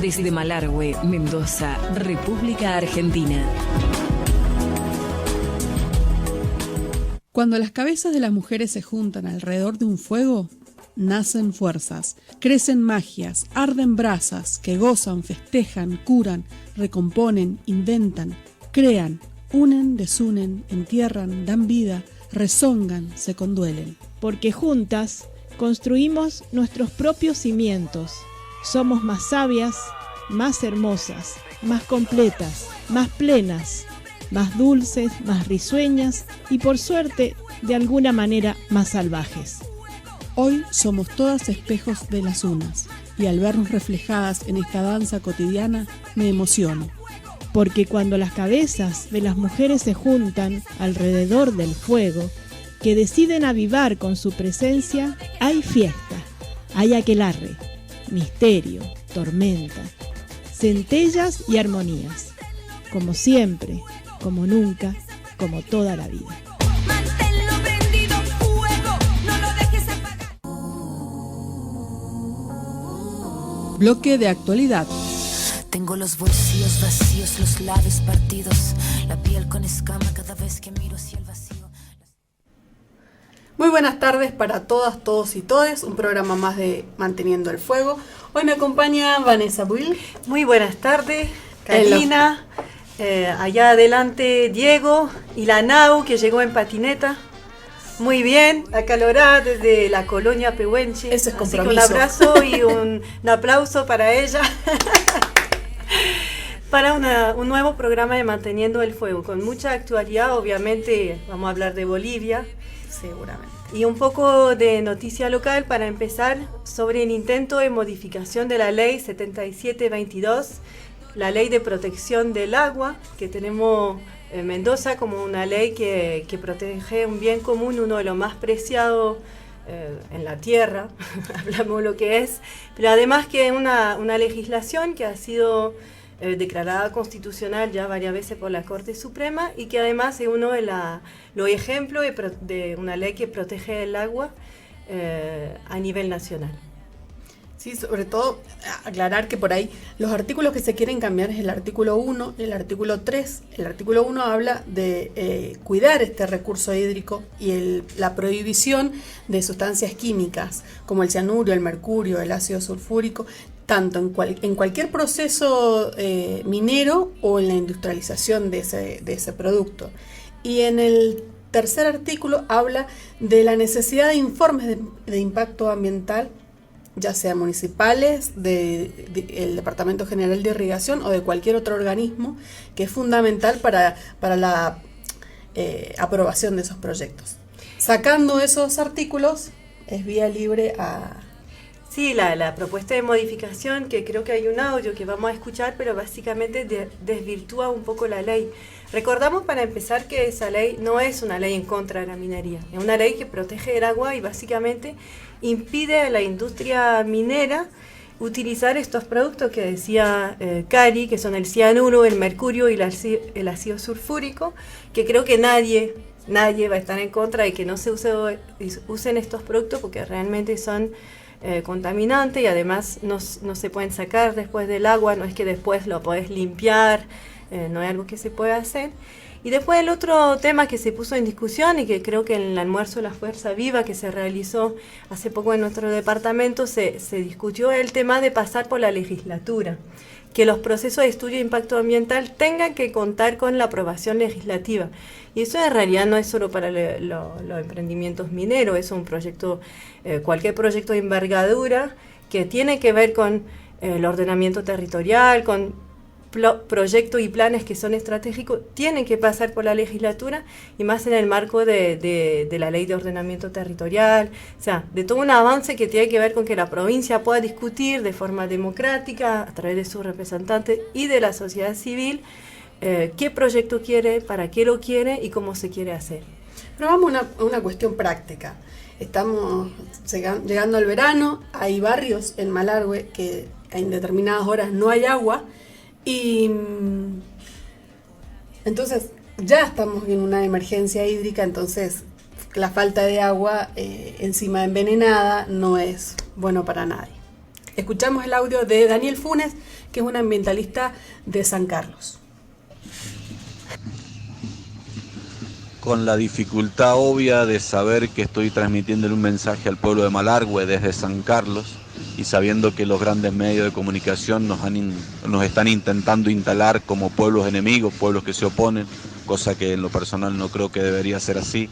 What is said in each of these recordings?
Desde Malargüe, Mendoza, República Argentina. Cuando las cabezas de las mujeres se juntan alrededor de un fuego, nacen fuerzas, crecen magias, arden brasas que gozan, festejan, curan, recomponen, inventan, crean, unen, desunen, entierran, dan vida, rezongan, se conduelen. Porque juntas construimos nuestros propios cimientos. Somos más sabias, más hermosas, más completas, más plenas, más dulces, más risueñas y por suerte, de alguna manera, más salvajes. Hoy somos todas espejos de las unas y al vernos reflejadas en esta danza cotidiana me emociono. Porque cuando las cabezas de las mujeres se juntan alrededor del fuego, que deciden avivar con su presencia, hay fiesta, hay aquelarre, misterio, tormenta, centellas y armonías, como siempre, como nunca, como toda la vida. Manténlo prendido fuego, no lo dejes apagar. Bloque de actualidad. Tengo los bolsillos vacíos, los labios partidos, la piel con escama cada vez que miro hacia el vacío. Muy buenas tardes para todas, todos y todes, un programa más de Manteniendo el Fuego. Hoy me acompaña Vanessa Buil. Muy buenas tardes, Karina, allá adelante Diego y la Nau que llegó en patineta. Muy bien, acalorada desde la colonia Pehuenche. Ese es compromiso. Así que un abrazo y un aplauso para ella. Para un nuevo programa de Manteniendo el Fuego, con mucha actualidad, obviamente vamos a hablar de Bolivia. Seguramente. Y un poco de noticia local para empezar sobre el intento de modificación de la ley 7722, la ley de protección del agua, que tenemos en Mendoza como una ley que protege un bien común, uno de los más preciados en la tierra, hablamos lo que es, pero además que es una legislación que ha sido declarada constitucional ya varias veces por la Corte Suprema y que además es uno de los ejemplos de una ley que protege el agua a nivel nacional. Sí, sobre todo aclarar que por ahí los artículos que se quieren cambiar es el artículo 1 y el artículo 3. El artículo 1 habla de cuidar este recurso hídrico y la prohibición de sustancias químicas como el cianuro, el mercurio, el ácido sulfúrico, tanto en cualquier proceso minero o en la industrialización de ese producto. Y en el tercer artículo habla de la necesidad de informes de impacto ambiental, ya sean municipales, del Departamento General de Irrigación o de cualquier otro organismo, que es fundamental para la aprobación de esos proyectos. Sacando esos artículos, es vía libre a... Sí, la propuesta de modificación, que creo que hay un audio que vamos a escuchar, pero básicamente desvirtúa un poco la ley. Recordamos para empezar que esa ley no es una ley en contra de la minería, es una ley que protege el agua y básicamente impide a la industria minera utilizar estos productos que decía Cari, que son el cianuro, el mercurio y el ácido sulfúrico, que creo que nadie va a estar en contra de que no se usen estos productos porque realmente son contaminantes y además no se pueden sacar después del agua, no es que después lo podés limpiar, no es algo que se puede hacer. Y después el otro tema que se puso en discusión y que creo que en el almuerzo de la Fuerza Viva que se realizó hace poco en nuestro departamento se discutió el tema de pasar por la legislatura, que los procesos de estudio de impacto ambiental tengan que contar con la aprobación legislativa. Y eso en realidad no es solo para los emprendimientos mineros, es un proyecto, cualquier proyecto de envergadura que tiene que ver con el ordenamiento territorial, con proyectos y planes que son estratégicos, tienen que pasar por la legislatura y más en el marco de la ley de ordenamiento territorial, o sea, de todo un avance que tiene que ver con que la provincia pueda discutir de forma democrática a través de sus representantes y de la sociedad civil qué proyecto quiere, para qué lo quiere y cómo se quiere hacer. Pero vamos a una cuestión práctica. Estamos llegando al verano, hay barrios en Malargüe que en determinadas horas no hay agua y entonces ya estamos en una emergencia hídrica, entonces la falta de agua encima envenenada no es bueno para nadie. Escuchamos el audio de Daniel Funes, que es un ambientalista de San Carlos. Con la dificultad obvia de saber que estoy transmitiéndole un mensaje al pueblo de Malargüe desde San Carlos y sabiendo que los grandes medios de comunicación nos están intentando instalar como pueblos enemigos, pueblos que se oponen, cosa que en lo personal no creo que debería ser así.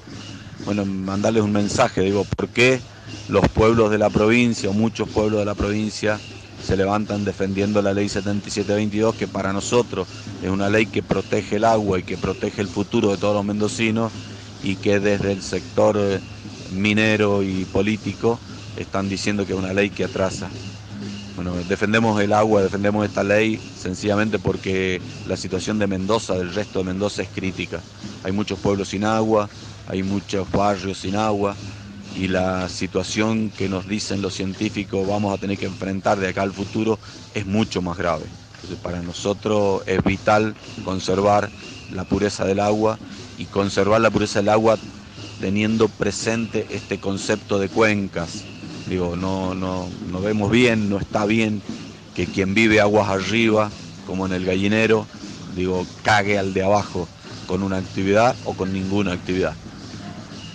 Bueno, mandarles un mensaje, digo, ¿por qué los pueblos de la provincia o muchos pueblos de la provincia se levantan defendiendo la ley 7722, que para nosotros es una ley que protege el agua y que protege el futuro de todos los mendocinos, y que desde el sector minero y político están diciendo que es una ley que atrasa? Bueno, defendemos el agua, defendemos esta ley sencillamente porque la situación de Mendoza, del resto de Mendoza, es crítica. Hay muchos pueblos sin agua, hay muchos barrios sin agua, y la situación que nos dicen los científicos vamos a tener que enfrentar de acá al futuro es mucho más grave. Entonces, para nosotros es vital conservar la pureza del agua, y conservar la pureza del agua teniendo presente este concepto de cuencas. Digo, no vemos bien, no está bien que quien vive aguas arriba, como en el gallinero, digo, cague al de abajo con una actividad o con ninguna actividad.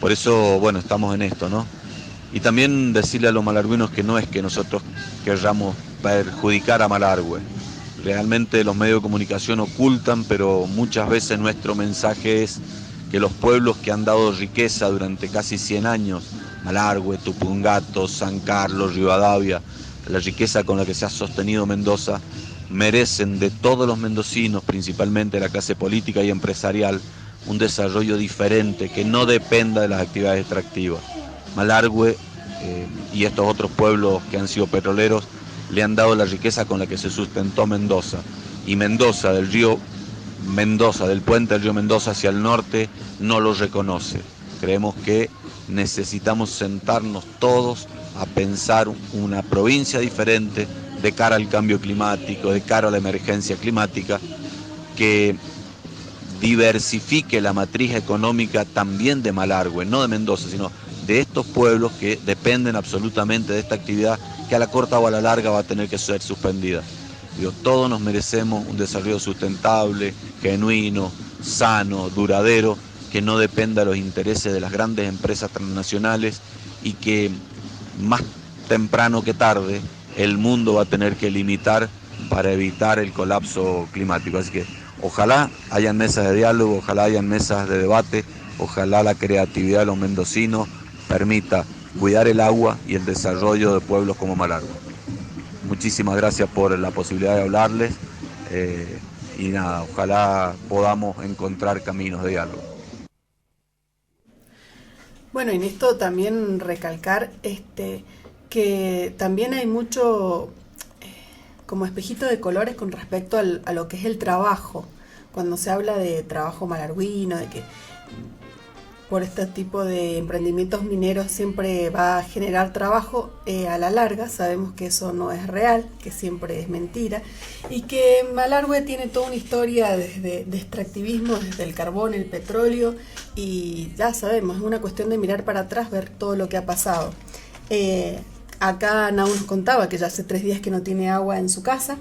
Por eso, bueno, estamos en esto, ¿no? Y también decirle a los malargüinos que no es que nosotros querramos perjudicar a Malargüe. Realmente los medios de comunicación ocultan, pero muchas veces nuestro mensaje es que los pueblos que han dado riqueza durante casi 100 años, Malargüe, Tupungato, San Carlos, Rivadavia, la riqueza con la que se ha sostenido Mendoza, merecen de todos los mendocinos, principalmente de la clase política y empresarial, un desarrollo diferente que no dependa de las actividades extractivas. Malargüe y estos otros pueblos que han sido petroleros le han dado la riqueza con la que se sustentó Mendoza. Y Mendoza, del puente del río Mendoza hacia el norte, no lo reconoce. Creemos que necesitamos sentarnos todos a pensar una provincia diferente de cara al cambio climático, de cara a la emergencia climática, que diversifique la matriz económica también de Malargüe, no de Mendoza, sino de estos pueblos que dependen absolutamente de esta actividad, que a la corta o a la larga va a tener que ser suspendida. Digo, todos nos merecemos un desarrollo sustentable, genuino, sano, duradero, que no dependa de los intereses de las grandes empresas transnacionales, y que más temprano que tarde el mundo va a tener que limitar para evitar el colapso climático. Así que ojalá hayan mesas de diálogo, ojalá hayan mesas de debate, ojalá la creatividad de los mendocinos permita cuidar el agua y el desarrollo de pueblos como Malargüe. Muchísimas gracias por la posibilidad de hablarles, y nada, ojalá podamos encontrar caminos de diálogo. Bueno, en esto también recalcar que también hay mucho como espejito de colores con respecto a lo que es el trabajo. Cuando se habla de trabajo malargüino, de que por este tipo de emprendimientos mineros siempre va a generar trabajo, a la larga sabemos que eso no es real, que siempre es mentira, y que Malargüe tiene toda una historia de extractivismo, desde el carbón, el petróleo, y ya sabemos, es una cuestión de mirar para atrás, ver todo lo que ha pasado. Acá Nau nos contaba que ya hace 3 días que no tiene agua en su casa.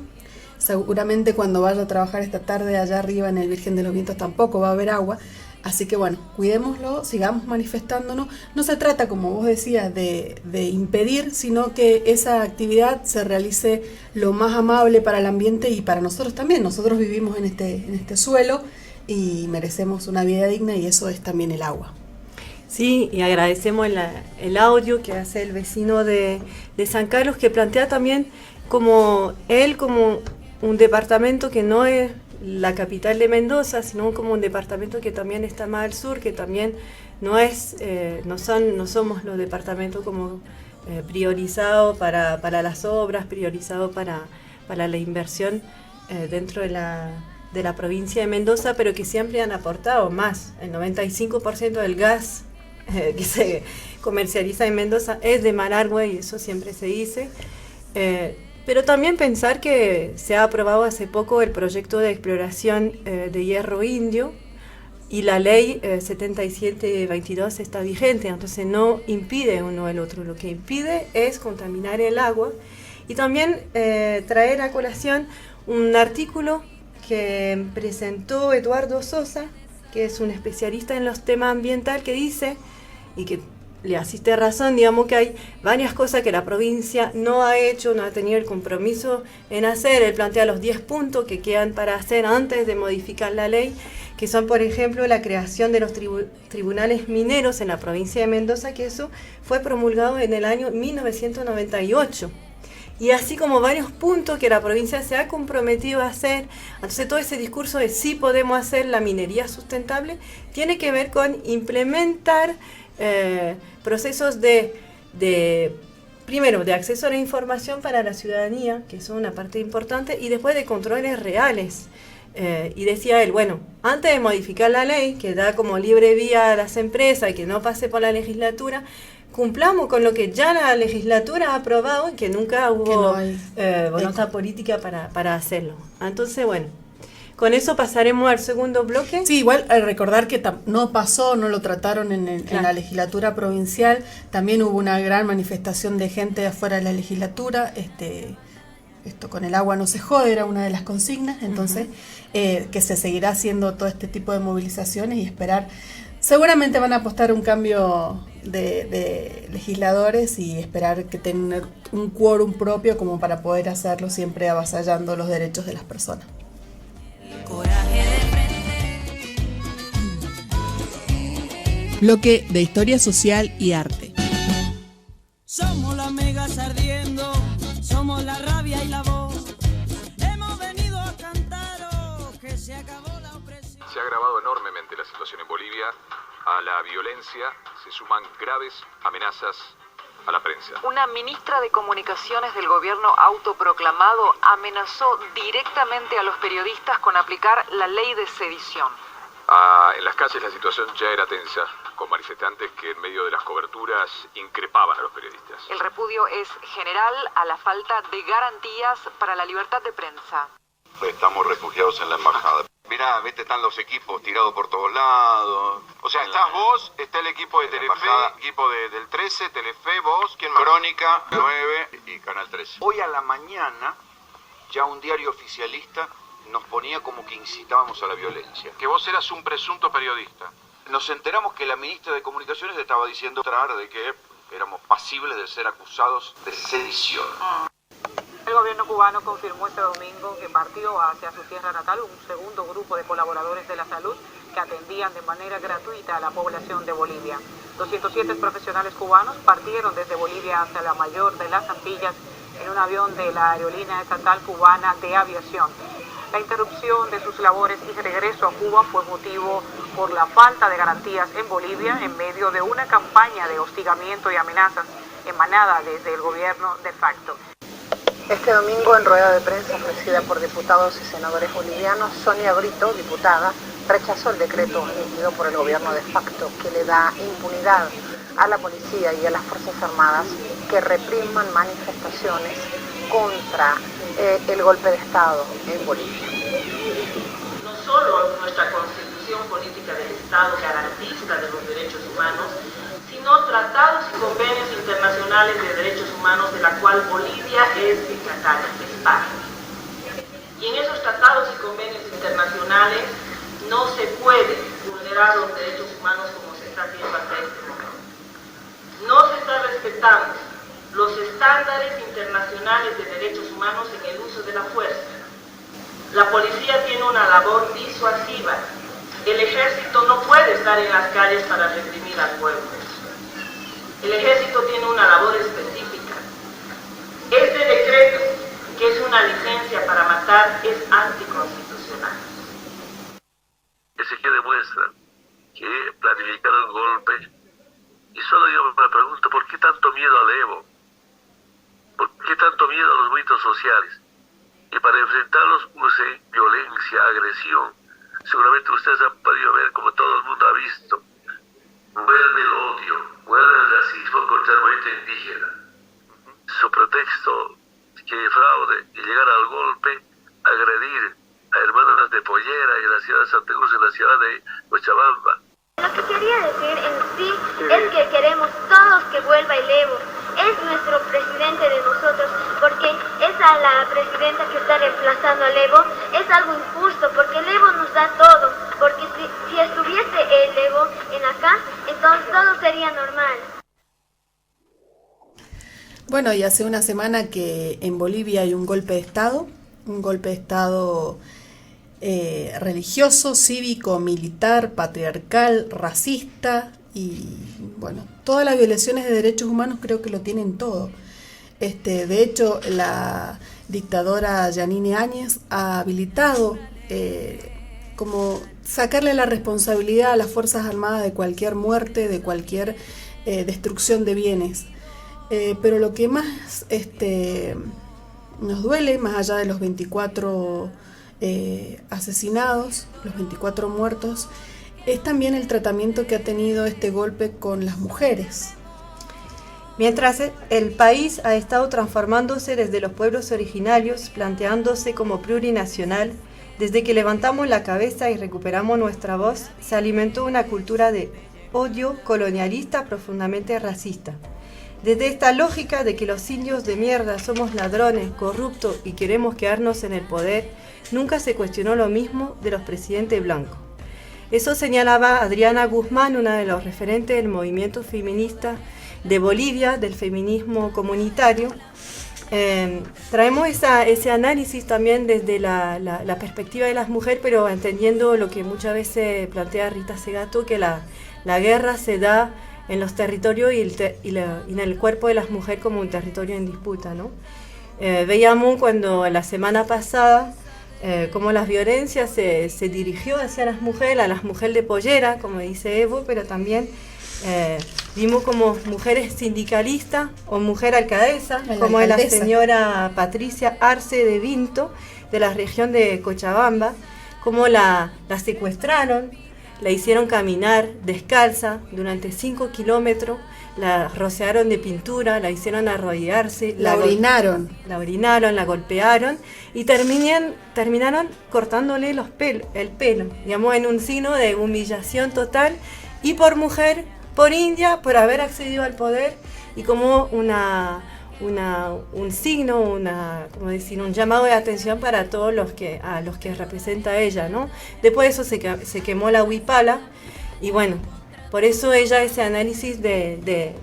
Seguramente cuando vaya a trabajar esta tarde allá arriba en el Virgen de los Vientos tampoco va a haber agua. Así que bueno, cuidémoslo, sigamos manifestándonos. No se trata, como vos decías, de impedir, sino que esa actividad se realice lo más amable para el ambiente y para nosotros también. Nosotros vivimos en este suelo y merecemos una vida digna, y eso es también el agua. Sí, y agradecemos el audio que hace el vecino de San Carlos, que plantea también como un departamento que no es la capital de Mendoza, sino como un departamento que también está más al sur, que también no somos los departamentos como priorizados para las obras, priorizados para la inversión dentro de la provincia de Mendoza, pero que siempre han aportado más. El 95% del gas que se comercializa en Mendoza es de Malargüe, y eso siempre se dice. Pero también pensar que se ha aprobado hace poco el proyecto de exploración de hierro indio, y la ley 7722 está vigente, entonces no impide uno el otro. Lo que impide es contaminar el agua, Y también traer a colación un artículo que presentó Eduardo Sosa, que es un especialista en los temas ambientales, que dice, y que le asiste razón, digamos que hay varias cosas que la provincia no ha hecho, no ha tenido el compromiso en hacer. Él plantea los 10 puntos que quedan para hacer antes de modificar la ley, que son, por ejemplo, la creación de los tribunales mineros en la provincia de Mendoza, que eso fue promulgado en el año 1998. Y así como varios puntos que la provincia se ha comprometido a hacer. Entonces todo ese discurso de sí podemos hacer la minería sustentable tiene que ver con implementar procesos primero, de acceso a la información para la ciudadanía, que es una parte importante, y después de controles reales. Y decía él, bueno, antes de modificar la ley, que da como libre vía a las empresas y que no pase por la legislatura, cumplamos con lo que ya la legislatura ha aprobado y que nunca hubo voluntad política para hacerlo. Entonces, bueno, con eso pasaremos al segundo bloque. Sí, igual recordar que no pasó, no lo trataron en la legislatura provincial. También hubo una gran manifestación de gente de afuera de la legislatura. Esto con el agua no se jode, era una de las consignas. Entonces, que se seguirá haciendo todo este tipo de movilizaciones y esperar. Seguramente van a apostar un cambio de legisladores y esperar que tengan un quórum propio como para poder hacerlo, siempre avasallando los derechos de las personas. Bloque de historia social y arte. Somos las megas ardiendo, somos la rabia y la voz. Hemos venido a cantaros que se acabó la opresión. Se ha agravado enormemente la situación en Bolivia. A la violencia se suman graves amenazas a la prensa. Una ministra de Comunicaciones del gobierno autoproclamado amenazó directamente a los periodistas con aplicar la ley de sedición. En las calles la situación ya era tensa, con manifestantes que en medio de las coberturas increpaban a los periodistas. El repudio es general a la falta de garantías para la libertad de prensa. Estamos refugiados en la embajada. Mirá, vete, están los equipos tirados por todos lados. O sea, estás vos, está el equipo de Telefe, equipo del 13, Telefe, vos, ¿quién más? Crónica, 9 y Canal 13. Hoy a la mañana, ya un diario oficialista nos ponía como que incitábamos a la violencia. Que vos eras un presunto periodista. Nos enteramos que la ministra de Comunicaciones estaba diciendo de que éramos pasibles de ser acusados de sedición. El gobierno cubano confirmó este domingo que partió hacia su tierra natal un segundo grupo de colaboradores de la salud que atendían de manera gratuita a la población de Bolivia. 207 profesionales cubanos partieron desde Bolivia hacia la mayor de las Antillas en un avión de la Aerolínea Estatal Cubana de Aviación. La interrupción de sus labores y regreso a Cuba fue motivo por la falta de garantías en Bolivia en medio de una campaña de hostigamiento y amenazas emanada desde el gobierno de facto. Este domingo, en rueda de prensa ofrecida por diputados y senadores bolivianos, Sonia Brito, diputada, rechazó el decreto emitido por el gobierno de facto que le da impunidad a la policía y a las Fuerzas Armadas que repriman manifestaciones contra el golpe de Estado en Bolivia. No solo nuestra Constitución Política del Estado garantista de los derechos humanos, sino tratados y convenios internacionales de derechos humanos de la cual Bolivia es signataria, es parte. Y en esos tratados y convenios internacionales no se puede vulnerar los derechos humanos como se está haciendo hasta este momento. No se está respetando los estándares internacionales de derechos humanos en el uso de la fuerza. La policía tiene una labor disuasiva. El ejército no puede estar en las calles para reprimir al pueblo. El ejército tiene una labor específica. Este decreto, que es una licencia para matar, es anticonstitucional. Ese que demuestra que planificaron golpe. Y solo yo me pregunto, ¿por qué tanto miedo al Evo? ¿Por qué tanto miedo a los movimientos sociales? Y para enfrentarlos use violencia, agresión. Seguramente ustedes han podido ver, como todo el mundo ha visto, vuelve el odio, vuelve el racismo contra el movimiento indígena. Su pretexto que fraude y llegar al golpe, agredir a hermanas de Pollera en la ciudad de Santa Cruz, en la ciudad de Cochabamba. Lo que quería decir en sí es que queremos todos que vuelva el Evo. Es nuestro presidente de nosotros, porque presidenta que está reemplazando al Evo es algo injusto, porque el Evo nos da todo, porque si estuviese el Evo en acá, entonces todo sería normal. Bueno, y hace una semana que en Bolivia hay un golpe de Estado religioso, cívico, militar, patriarcal, racista y bueno, todas las violaciones de derechos humanos creo que lo tienen todo. De hecho, la dictadora Yanine Áñez ha habilitado como sacarle la responsabilidad a las Fuerzas Armadas de cualquier muerte, de cualquier destrucción de bienes. Pero lo que más nos duele, más allá de los 24 asesinados, los 24 muertos, es también el tratamiento que ha tenido este golpe con las mujeres. Mientras el país ha estado transformándose desde los pueblos originarios, planteándose como plurinacional, desde que levantamos la cabeza y recuperamos nuestra voz, se alimentó una cultura de odio colonialista profundamente racista. Desde esta lógica de que los indios de mierda somos ladrones, corruptos y queremos quedarnos en el poder, nunca se cuestionó lo mismo de los presidentes blancos. Eso señalaba Adriana Guzmán, una de los referentes del movimiento feminista de Bolivia, del feminismo comunitario. Traemos ese análisis también desde la perspectiva de las mujeres, pero entendiendo lo que muchas veces plantea Rita Segato, que la guerra se da en los territorios y en el cuerpo de las mujeres como un territorio en disputa, ¿no? Veíamos cuando la semana pasada cómo las violencias se dirigió hacia las mujeres, a las mujeres de pollera, como dice Evo, pero también vimos como mujeres sindicalistas o mujer alcaldesa, como la señora Patricia Arce de Vinto, de la región de Cochabamba, cómo la secuestraron, la hicieron caminar descalza durante 5 kilómetros, la rociaron de pintura, la hicieron arrodillarse, la orinaron, la golpearon y terminaron cortándole el pelo, digamos, en un signo de humillación total, y por mujer, por india, por haber accedido al poder, y como un signo, como decir, un llamado de atención para todos a los que representa ella, ¿no? Después de eso se quemó la huipala, y bueno, por eso ella ese análisis del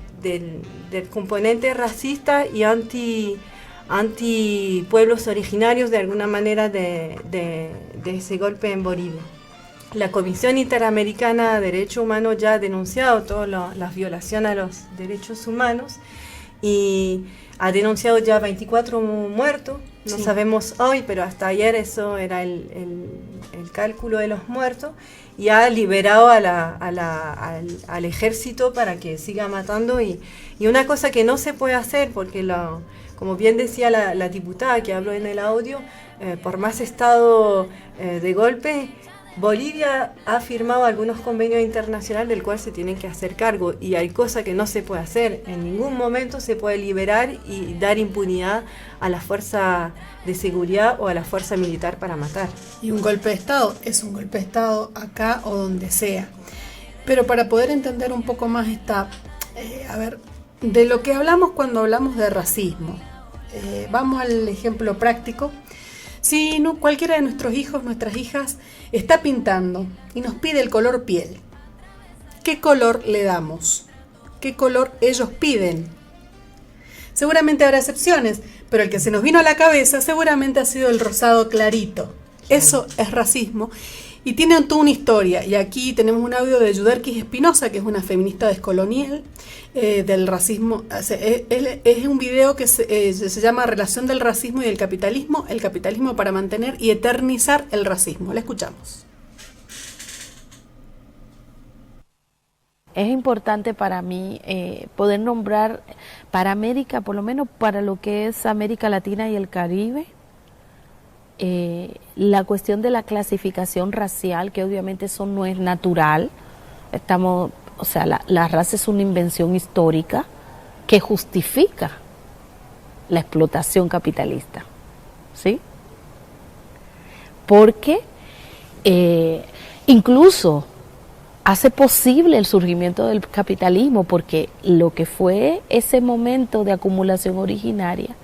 componente racista y anti pueblos originarios de alguna manera de ese golpe en Bolivia. La Comisión Interamericana de Derechos Humanos ya ha denunciado todas las violaciones a los derechos humanos y ha denunciado ya 24 muertos, no Sí. sabemos hoy, pero hasta ayer eso era el cálculo de los muertos, y ha liberado al ejército para que siga matando, y una cosa que no se puede hacer, porque como bien decía la diputada que habló en el audio, por más estado de golpe, Bolivia ha firmado algunos convenios internacionales del cual se tienen que hacer cargo, y hay cosas que no se puede hacer. En ningún momento se puede liberar y dar impunidad a la fuerza de seguridad o a la fuerza militar para matar. Y un golpe de Estado es un golpe de Estado acá o donde sea. Pero para poder entender un poco más de lo que hablamos cuando hablamos de racismo, vamos al ejemplo práctico. Si cualquiera de nuestros hijos, nuestras hijas, está pintando y nos pide el color piel, ¿qué color le damos? ¿Qué color ellos piden? Seguramente habrá excepciones, pero el que se nos vino a la cabeza seguramente ha sido el rosado clarito. Eso es racismo y tiene toda una historia. Y aquí tenemos un audio de Yuderquis Espinosa, que es una feminista descolonial del racismo. Es un video que se llama Relación del racismo y el capitalismo para mantener y eternizar el racismo. La escuchamos. Es importante para mí poder nombrar para América, por lo menos para lo que es América Latina y el Caribe, la cuestión de la clasificación racial, que obviamente eso no es natural. La raza es una invención histórica que justifica la explotación capitalista, ¿sí? Porque incluso hace posible el surgimiento del capitalismo, porque lo que fue ese momento de acumulación originaria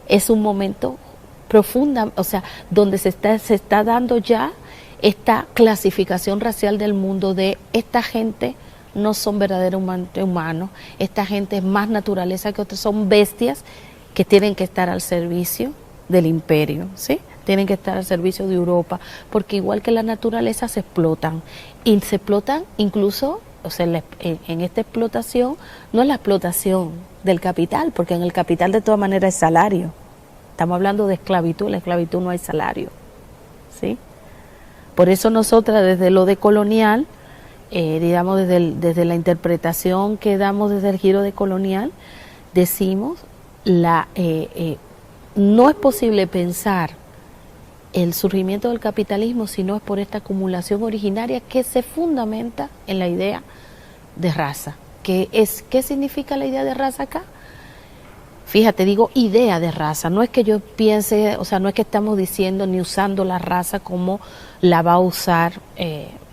es un momento profunda, o sea, donde se está dando ya esta clasificación racial del mundo de esta gente no son verdaderamente humanos, esta gente es más naturaleza que otros, son bestias que tienen que estar al servicio del imperio, ¿sí? Tienen que estar al servicio de Europa, porque igual que la naturaleza se explotan, y se explotan incluso, o sea, en esta explotación no es la explotación del capital, porque en el capital de todas maneras es salario. Estamos hablando de esclavitud, en la esclavitud no hay salario, ¿sí? Por eso nosotras desde lo decolonial, digamos desde la interpretación que damos desde el giro decolonial, decimos, no es posible pensar el surgimiento del capitalismo si no es por esta acumulación originaria que se fundamenta en la idea de raza. ¿Qué significa la idea de raza acá? Fíjate, digo idea de raza, no es que yo piense, o sea, no es que estamos diciendo ni usando la raza como la va a usar,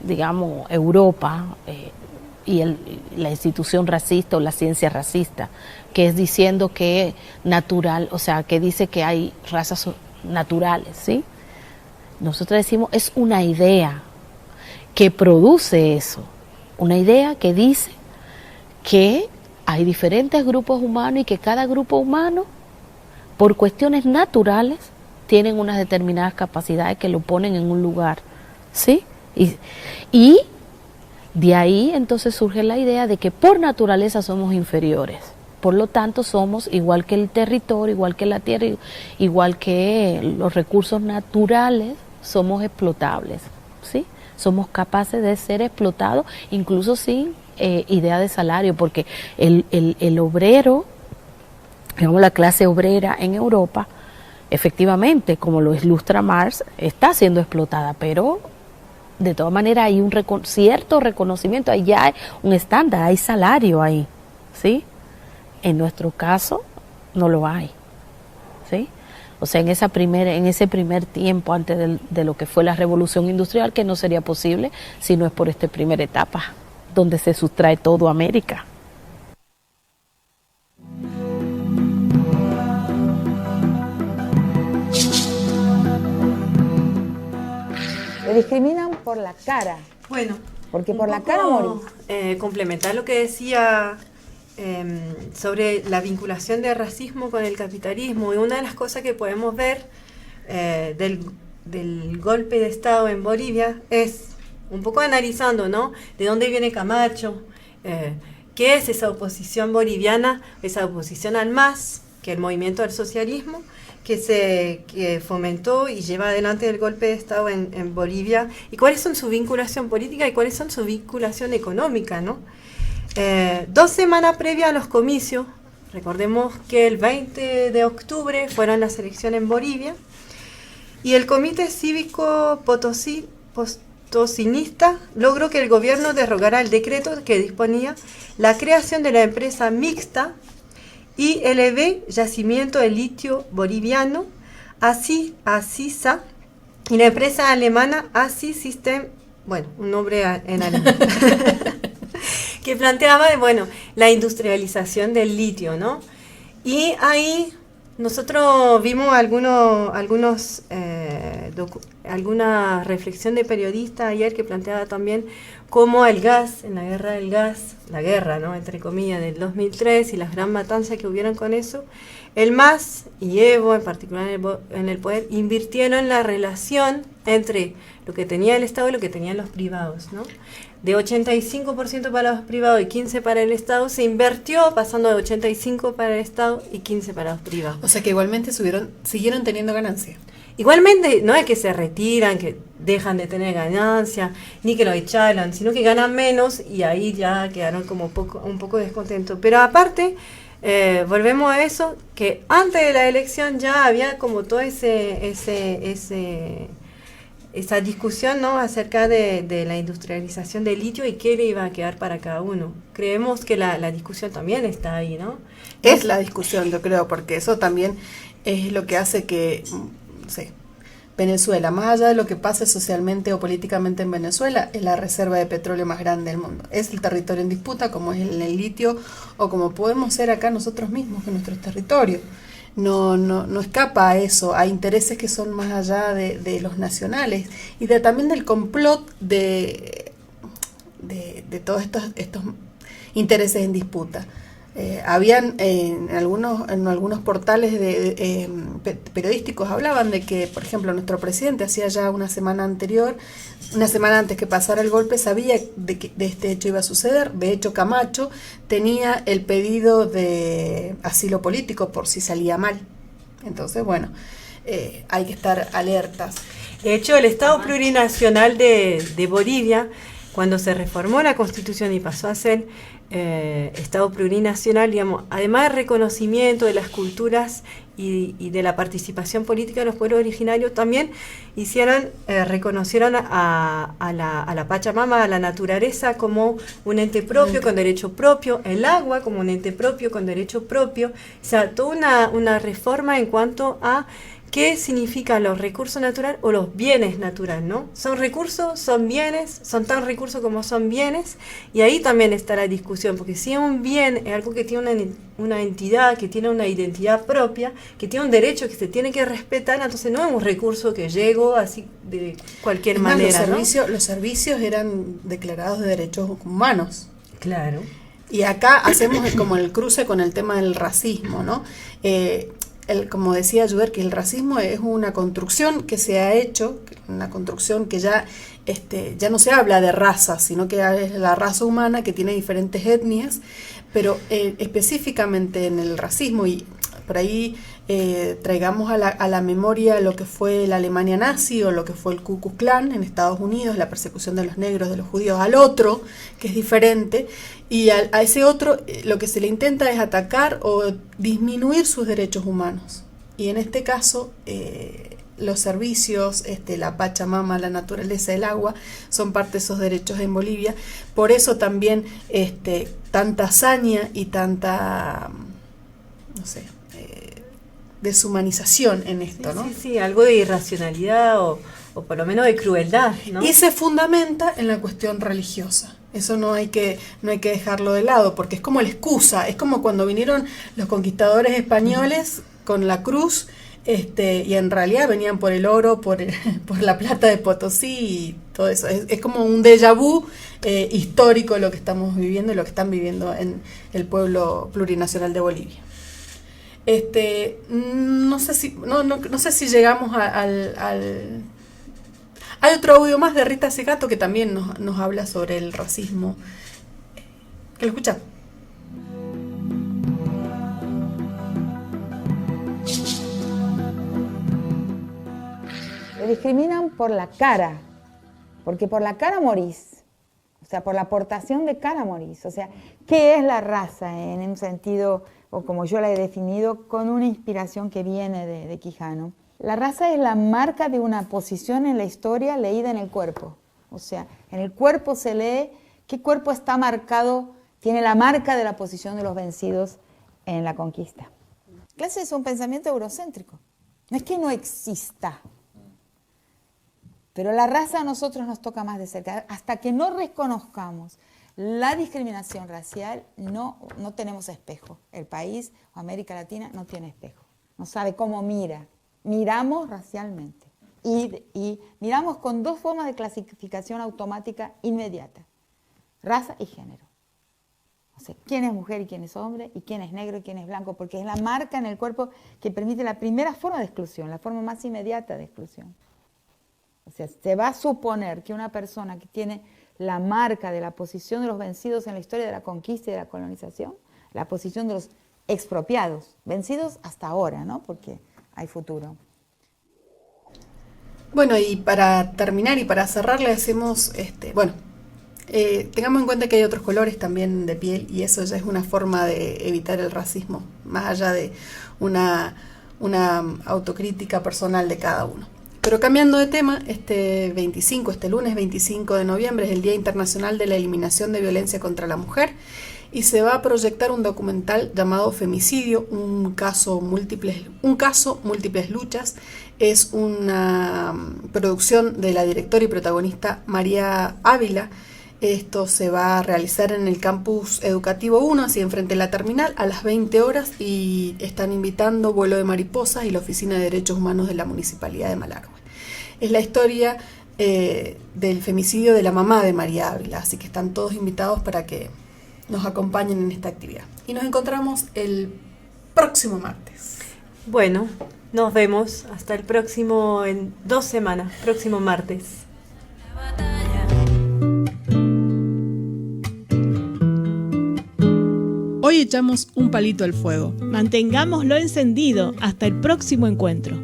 digamos, Europa y la institución racista o la ciencia racista, que es diciendo que natural, o sea, que dice que hay razas naturales, ¿sí? Nosotros decimos, es una idea que produce eso, una idea que dice que hay diferentes grupos humanos y que cada grupo humano, por cuestiones naturales, tienen unas determinadas capacidades que lo ponen en un lugar, ¿sí? Y de ahí entonces surge la idea de que por naturaleza somos inferiores. Por lo tanto, somos igual que el territorio, igual que la tierra, igual que los recursos naturales, somos explotables, ¿sí? Somos capaces de ser explotados, incluso sin idea de salario, porque el obrero, digamos la clase obrera en Europa, efectivamente, como lo ilustra Marx, está siendo explotada, pero de todas maneras hay un cierto reconocimiento, hay ya un estándar, hay salario ahí, ¿sí? En nuestro caso no lo hay, ¿sí? O sea, en ese primer tiempo antes de lo que fue la revolución industrial, que no sería posible si no es por esta primera etapa, donde se sustrae todo América. Te discriminan por la cara. Bueno, porque por la cara morís. Complementar lo que decía sobre la vinculación del racismo con el capitalismo, y una de las cosas que podemos ver del golpe de Estado en Bolivia es un poco analizando, ¿no? De dónde viene Camacho, qué es esa oposición boliviana, esa oposición al MAS, que es el movimiento del socialismo, que fomentó y lleva adelante el golpe de Estado en Bolivia, y cuáles son su vinculación política y cuáles son su vinculación económica, ¿no? 2 semanas previas a los comicios, recordemos que el 20 de octubre fueron las elecciones en Bolivia, y el Comité Cívico Potosinista logró que el gobierno derogara el decreto que disponía la creación de la empresa mixta ILB, Yacimiento de Litio Boliviano, ASISA, y la empresa alemana ASI System, bueno, un nombre en alemán, que planteaba, la industrialización del litio, ¿no? Y ahí nosotros vimos alguna reflexión de periodista ayer que planteaba también cómo el gas, en la guerra del gas, la guerra, ¿no?, entre comillas, del 2003 y las gran matanzas que hubieron con eso, el MAS y Evo, en particular en el poder, invirtieron en la relación entre lo que tenía el Estado y lo que tenían los privados, ¿no? De 85% para los privados y 15% para el Estado, se invirtió pasando de 85% para el Estado y 15% para los privados. O sea que igualmente siguieron teniendo ganancias. Igualmente, no es que se retiran, que dejan de tener ganancia, ni que lo echaron, sino que ganan menos y ahí ya quedaron como un poco descontentos. Pero aparte, volvemos a eso, que antes de la elección ya había como toda esa discusión, ¿no?, acerca de la industrialización del litio y qué le iba a quedar para cada uno. Creemos que la discusión también está ahí, ¿no? Es la discusión, yo creo, porque eso también es lo que hace que, Venezuela, más allá de lo que pase socialmente o políticamente en Venezuela, es la reserva de petróleo más grande del mundo. Es el territorio en disputa, como es el litio, o como podemos ser acá nosotros mismos en nuestros territorios. no escapa a eso, a intereses que son más allá de los nacionales y también del complot de todos estos intereses en disputa. Habían en algunos portales periodísticos hablaban de que, por ejemplo, nuestro presidente hacía ya una semana antes que pasara el golpe, sabía de este hecho iba a suceder. De hecho, Camacho tenía el pedido de asilo político por si salía mal. Entonces, bueno, hay que estar alertas. De hecho, el Estado Plurinacional de Bolivia, cuando se reformó la Constitución y pasó a ser Estado plurinacional, digamos, además del reconocimiento de las culturas y de la participación política de los pueblos originarios, también reconocieron a la Pachamama, a la naturaleza, como un ente propio con derecho propio, el agua como un ente propio con derecho propio. O sea, toda una reforma en cuanto a qué significan los recursos naturales o los bienes naturales, ¿no? Son recursos, son bienes, son tan recursos como son bienes, y ahí también está la discusión, porque si un bien es algo que tiene una entidad, que tiene una identidad propia, que tiene un derecho que se tiene que respetar, entonces no es un recurso que llegó así de cualquier manera, ¿no? Los servicios eran declarados de derechos humanos. Claro. Y acá hacemos como el cruce con el tema del racismo, ¿no? Como decía Juder, que el racismo es una construcción que se ha hecho, una construcción que ya no se habla de raza, sino que es la raza humana que tiene diferentes etnias, pero específicamente en el racismo, y por ahí traigamos a la memoria lo que fue la Alemania nazi o lo que fue el Ku Klux Klan en Estados Unidos, la persecución de los negros, de los judíos, al otro, que es diferente, y a ese otro lo que se le intenta es atacar o disminuir sus derechos humanos. Y en este caso, los servicios, la Pachamama, la naturaleza, el agua, son parte de esos derechos en Bolivia. Por eso también tanta hazaña y tanta, deshumanización en esto, ¿no? Sí, algo de irracionalidad o por lo menos de crueldad, ¿no? Y se fundamenta en la cuestión religiosa. Eso no hay que dejarlo de lado, porque es como la excusa, es como cuando vinieron los conquistadores españoles con la cruz, y en realidad venían por el oro, por la plata de Potosí y todo eso. Es como un déjà vu histórico lo que estamos viviendo y lo que están viviendo en el pueblo plurinacional de Bolivia. No sé si llegamos al hay otro audio más de Rita Segato que también nos habla sobre el racismo. ¿Que lo escucha? Te discriminan por la cara, porque por la cara morís. O sea, por la aportación de cara morís. O sea, ¿qué es la raza en un sentido, o como yo la he definido, con una inspiración que viene de Quijano? La raza es la marca de una posición en la historia leída en el cuerpo. O sea, en el cuerpo se lee qué cuerpo está marcado, tiene la marca de la posición de los vencidos en la conquista. Clase es un pensamiento eurocéntrico. No es que no exista, pero la raza a nosotros nos toca más de cerca. Hasta que no reconozcamos la discriminación racial, no tenemos espejo. El país o América Latina no tiene espejo. No sabe cómo mira. Miramos racialmente y miramos con dos formas de clasificación automática inmediata, raza y género. O sea, quién es mujer y quién es hombre, y quién es negro y quién es blanco, porque es la marca en el cuerpo que permite la primera forma de exclusión, la forma más inmediata de exclusión. O sea, se va a suponer que una persona que tiene la marca de la posición de los vencidos en la historia de la conquista y de la colonización, la posición de los expropiados, vencidos hasta ahora, ¿no? Porque hay futuro. Bueno, y para terminar y para cerrar le hacemos, tengamos en cuenta que hay otros colores también de piel y eso ya es una forma de evitar el racismo, más allá de una autocrítica personal de cada uno. Pero cambiando de tema, este lunes 25 de noviembre es el Día Internacional de la Eliminación de Violencia contra la Mujer y se va a proyectar un documental llamado Femicidio, un caso, múltiples luchas. Es una producción de la directora y protagonista María Ávila, Esto se va a realizar en el Campus Educativo 1, así enfrente de la terminal, a las 20 horas, y están invitando Vuelo de Mariposas y la Oficina de Derechos Humanos de la Municipalidad de Malargüe. Es la historia del femicidio de la mamá de María Ávila, así que están todos invitados para que nos acompañen en esta actividad. Y nos encontramos el próximo martes. Bueno, nos vemos hasta el próximo, en 2 semanas, próximo martes. Hoy echamos un palito al fuego. Mantengámoslo encendido hasta el próximo encuentro.